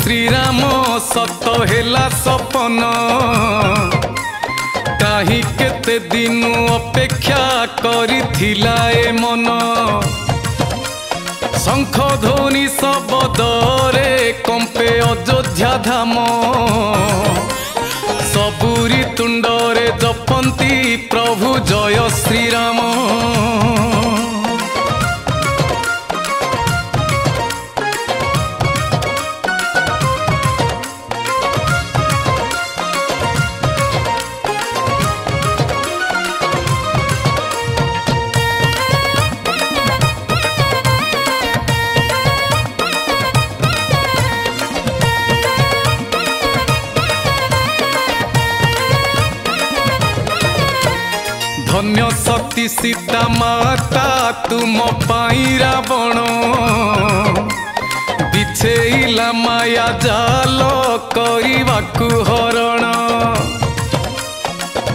श्रीराम सत हेला सपन काहि केते दिनु अपेक्षा करिथिला ए मन शंख ध्वनि शब्दरे कंपे अयोध्या धाम सबुरी तुंडरे जपंती प्रभु जय श्रीराम। धन्य सती सीता माता तुम पाई रावण बिछेला माया जाल करवाकू हरण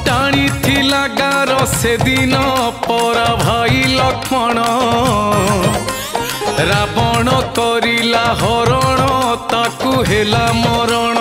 टाणी थिला गार से दिन परा भाई लक्ष्मण रावण करिला हरण ताकू हेला मरण।